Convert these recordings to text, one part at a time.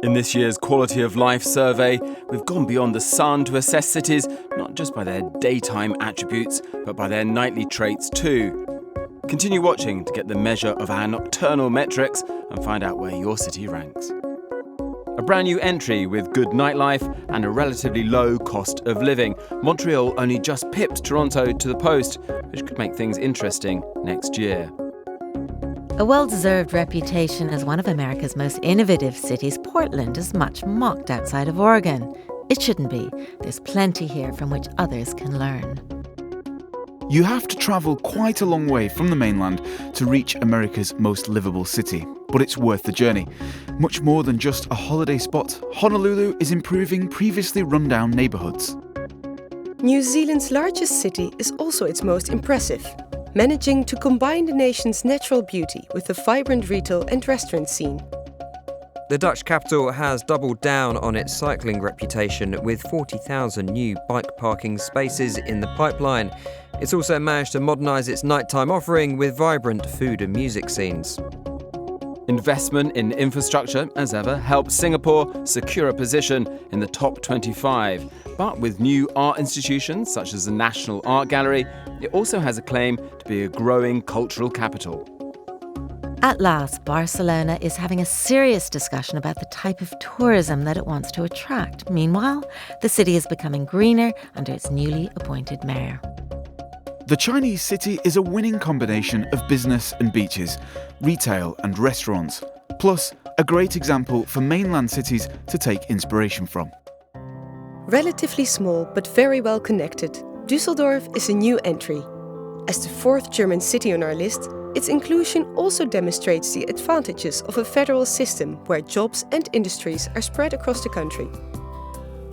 In this year's Quality of Life survey, we've gone beyond the sun to assess cities not just by their daytime attributes, but by their nightly traits too. Continue watching to get the measure of our nocturnal metrics and find out where your city ranks. A brand new entry with good nightlife and a relatively low cost of living. Montreal only just pipped Toronto to the post, which could make things interesting next year. A well-deserved reputation as one of America's most innovative cities, Portland is much mocked outside of Oregon. It shouldn't be. There's plenty here from which others can learn. You have to travel quite a long way from the mainland to reach America's most livable city, but it's worth the journey. Much more than just a holiday spot, Honolulu is improving previously run-down neighbourhoods. New Zealand's largest city is also its most impressive, managing to combine the nation's natural beauty with a vibrant retail and restaurant scene. The Dutch capital has doubled down on its cycling reputation with 40,000 new bike parking spaces in the pipeline. It's also managed to modernise its nighttime offering with vibrant food and music scenes. Investment in infrastructure, as ever, helped Singapore secure a position in the top 25. But with new art institutions such as the National Art Gallery, it also has a claim to be a growing cultural capital. At last, Barcelona is having a serious discussion about the type of tourism that it wants to attract. Meanwhile, the city is becoming greener under its newly appointed mayor. The Chinese city is a winning combination of business and beaches, retail and restaurants, plus a great example for mainland cities to take inspiration from. Relatively small but very well connected, Düsseldorf is a new entry. As the fourth German city on our list, its inclusion also demonstrates the advantages of a federal system where jobs and industries are spread across the country.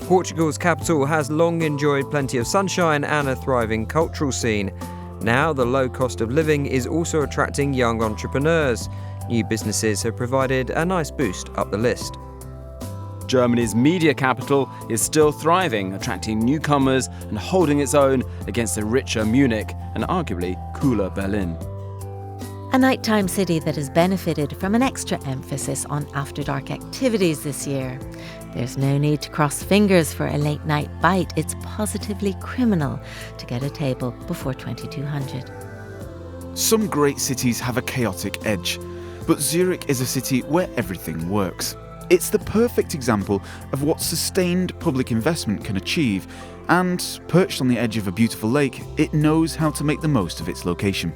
Portugal's capital has long enjoyed plenty of sunshine and a thriving cultural scene. Now, the low cost of living is also attracting young entrepreneurs. New businesses have provided a nice boost up the list. Germany's media capital is still thriving, attracting newcomers and holding its own against the richer Munich and arguably cooler Berlin. A nighttime city that has benefited from an extra emphasis on after-dark activities this year. There's no need to cross fingers for a late-night bite. It's positively criminal to get a table before 2200. Some great cities have a chaotic edge, but Zurich is a city where everything works. It's the perfect example of what sustained public investment can achieve, and perched on the edge of a beautiful lake, it knows how to make the most of its location.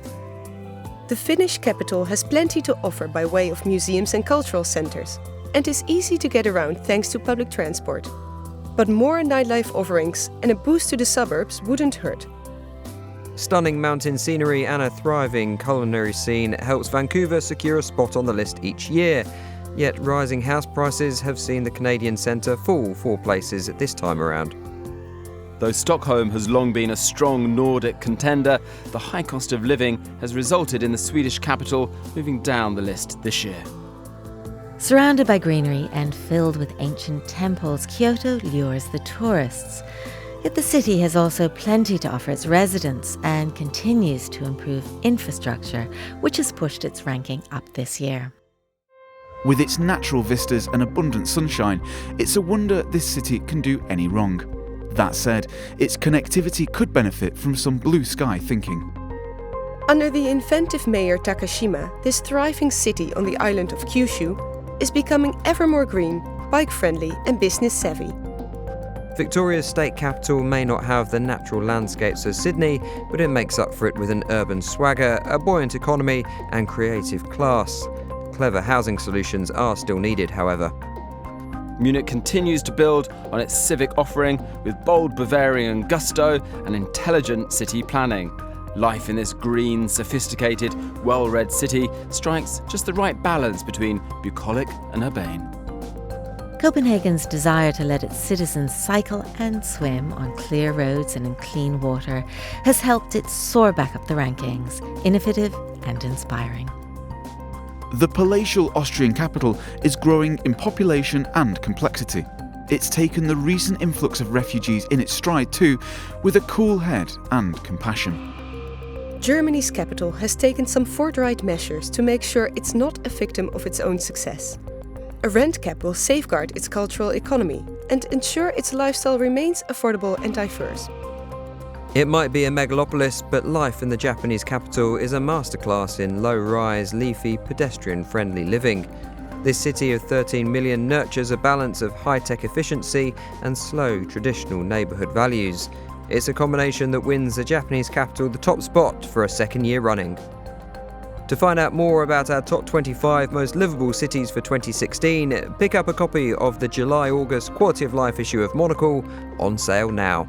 The Finnish capital has plenty to offer by way of museums and cultural centres, and is easy to get around thanks to public transport. But more nightlife offerings and a boost to the suburbs wouldn't hurt. Stunning mountain scenery and a thriving culinary scene helps Vancouver secure a spot on the list each year. Yet rising house prices have seen the Canadian centre fall 4 places this time around. Though Stockholm has long been a strong Nordic contender, the high cost of living has resulted in the Swedish capital moving down the list this year. Surrounded by greenery and filled with ancient temples, Kyoto lures the tourists. Yet the city has also plenty to offer its residents and continues to improve infrastructure, which has pushed its ranking up this year. With its natural vistas and abundant sunshine, it's a wonder this city can do any wrong. That said, its connectivity could benefit from some blue sky thinking. Under the inventive mayor Takashima, this thriving city on the island of Kyushu is becoming ever more green, bike-friendly and business-savvy. Victoria's state capital may not have the natural landscapes of Sydney, but it makes up for it with an urban swagger, a buoyant economy and creative class. Clever housing solutions are still needed, however. Munich continues to build on its civic offering with bold Bavarian gusto and intelligent city planning. Life in this green, sophisticated, well-read city strikes just the right balance between bucolic and urbane. Copenhagen's desire to let its citizens cycle and swim on clear roads and in clean water has helped it soar back up the rankings, innovative and inspiring. The palatial Austrian capital is growing in population and complexity. It's taken the recent influx of refugees in its stride too, with a cool head and compassion. Germany's capital has taken some forthright measures to make sure it's not a victim of its own success. A rent cap will safeguard its cultural economy and ensure its lifestyle remains affordable and diverse. It might be a megalopolis, but life in the Japanese capital is a masterclass in low-rise, leafy, pedestrian-friendly living. This city of 13 million nurtures a balance of high-tech efficiency and slow, traditional neighbourhood values. It's a combination that wins the Japanese capital the top spot for a second year running. To find out more about our top 25 most livable cities for 2016, pick up a copy of the July-August Quality of Life issue of Monocle, on sale now.